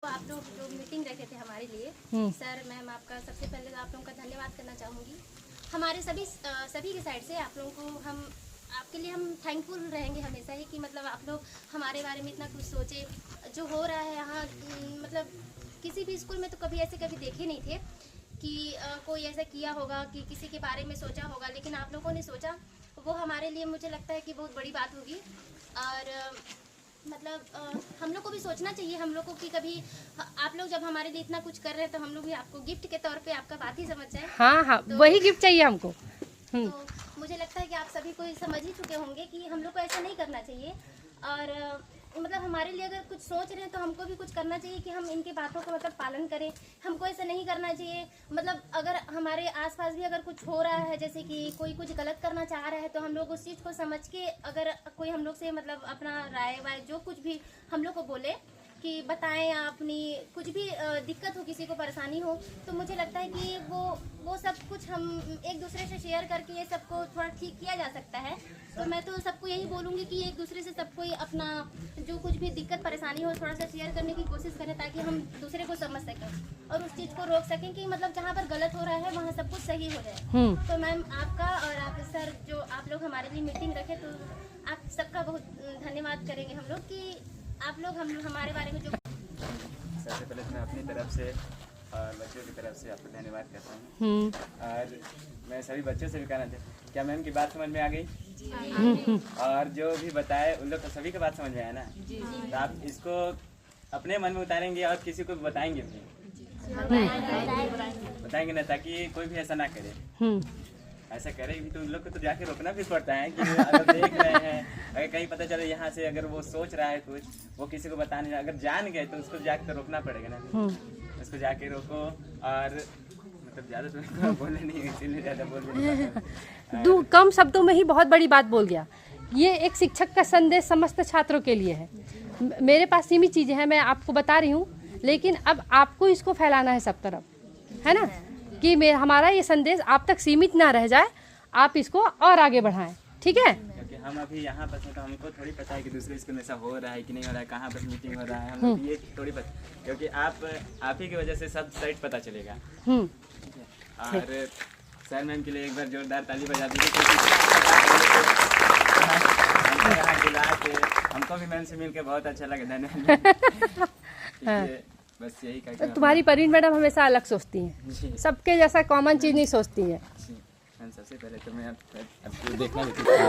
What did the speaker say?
तो आप लोग जो मीटिंग रखे थे हमारे लिए, सर मैम आपका सबसे पहले तो आप लोगों का धन्यवाद करना चाहूँगी। हमारे सभी की साइड से आप लोगों को आपके लिए हम थैंकफुल रहेंगे हमेशा ही कि मतलब आप लोग हमारे बारे में इतना कुछ सोचे। जो हो रहा है यहाँ मतलब किसी भी स्कूल में तो कभी ऐसे कभी देखे नहीं थे कि कोई ऐसा किया होगा कि किसी के बारे में सोचा होगा, लेकिन आप लोगों ने सोचा, वो हमारे लिए मुझे लगता है कि बहुत बड़ी बात होगी। और मतलब हम लोग को भी सोचना चाहिए, हम लोग को कि कभी आप लोग जब हमारे लिए इतना कुछ कर रहे हैं तो हम लोग भी आपको गिफ्ट के तौर पे आपका बात ही समझ जाए। हाँ हाँ, तो वही गिफ्ट चाहिए हमको। तो मुझे लगता है कि आप सभी को समझ ही चुके होंगे कि हम लोग को ऐसा नहीं करना चाहिए। और मतलब हमारे लिए अगर कुछ सोच रहे हैं तो हमको भी कुछ करना चाहिए कि हम इनकी बातों का मतलब पालन करें। हमको ऐसा नहीं करना चाहिए। मतलब अगर हमारे आसपास भी अगर कुछ हो रहा है, जैसे कि कोई कुछ गलत करना चाह रहा है, तो हम लोग उस चीज़ को समझ के अगर कोई हम लोग से मतलब अपना राय वाय जो कुछ भी हम लोग को बोले कि बताएं अपनी कुछ भी दिक्कत हो, किसी को परेशानी हो, तो मुझे लगता है कि वो सब कुछ हम एक दूसरे से शेयर करके ये सबको थोड़ा ठीक किया जा सकता है। तो मैं तो सबको यही बोलूँगी कि एक दूसरे से सब कोई अपना जो कुछ भी दिक्कत परेशानी हो थोड़ा सा शेयर करने की कोशिश करें, ताकि हम दूसरे को समझ सकें और उस चीज़ को रोक सकें कि मतलब जहाँ पर गलत हो रहा है वहाँ सब कुछ सही हो जाए। तो मैम आपका और आप सर जो आप लोग हमारे लिए मीटिंग रखे, तो आप सबका बहुत धन्यवाद करेंगे हम लोग कि आप लोग हम हमारे बारे में जो। सबसे पहले तो मैं अपनी तरफ से और बच्चों की तरफ से आपको धन्यवाद करता हूँ। और मैं सभी बच्चों से भी कहना चाहता, क्या मैम की बात समझ में आ गई? और जो भी बताए उन लोग तो सभी की बात समझ में आया ना? तो आप इसको अपने मन में उतारेंगे और किसी को भी बताएंगे भी, बताएंगे ना, ताकि कोई भी ऐसा ना करे। ऐसा करेगी भी तो उन लोग को तो जाके रोकना भी पड़ता है कि अगर देख रहे हैं, अगर कहीं पता चले यहाँ से अगर वो सोच रहा है कुछ, वो किसी को बताने, अगर जान गए तो उसको जाके तो रोकना पड़ेगा ना। उसको जाके रोको। और मतलब ज़्यादा तो बोलने नहीं, इसीलिए ज़्यादा बोल कम शब्दों में ही बहुत बड़ी बात बोल गया। ये एक शिक्षक का संदेश समस्त छात्रों के लिए है। मेरे पास सीमित चीज़ें हैं, मैं आपको बता रही हूँ, लेकिन अब आपको इसको फैलाना है सब तरफ, है ना, कि हमारा ये संदेश आप तक सीमित ना रह जाए, आप इसको और आगे बढ़ाएं, ठीक है? क्योंकि हम अभी यहाँ पर तो हमको थोड़ी पता है कि दूसरे स्कूल में ऐसा हो रहा है कि नहीं हो रहा है, कहाँ पर मीटिंग हो रहा है, हमको ये थोड़ी पता, क्योंकि आप ही की वजह से सब साइड पता चलेगा। और सर मैम के लिए एक बार जोरदार ताली बजा दीजिए, हमको भी मैम से मिलकर बहुत अच्छा लगा। धन्यवाद। बस यही कहना। तुम्हारी परवीन मैडम हमेशा अलग सोचती हैं, सबके जैसा कॉमन चीज़ नहीं सोचती हैं। सबसे पहले तो मैं आपको देखना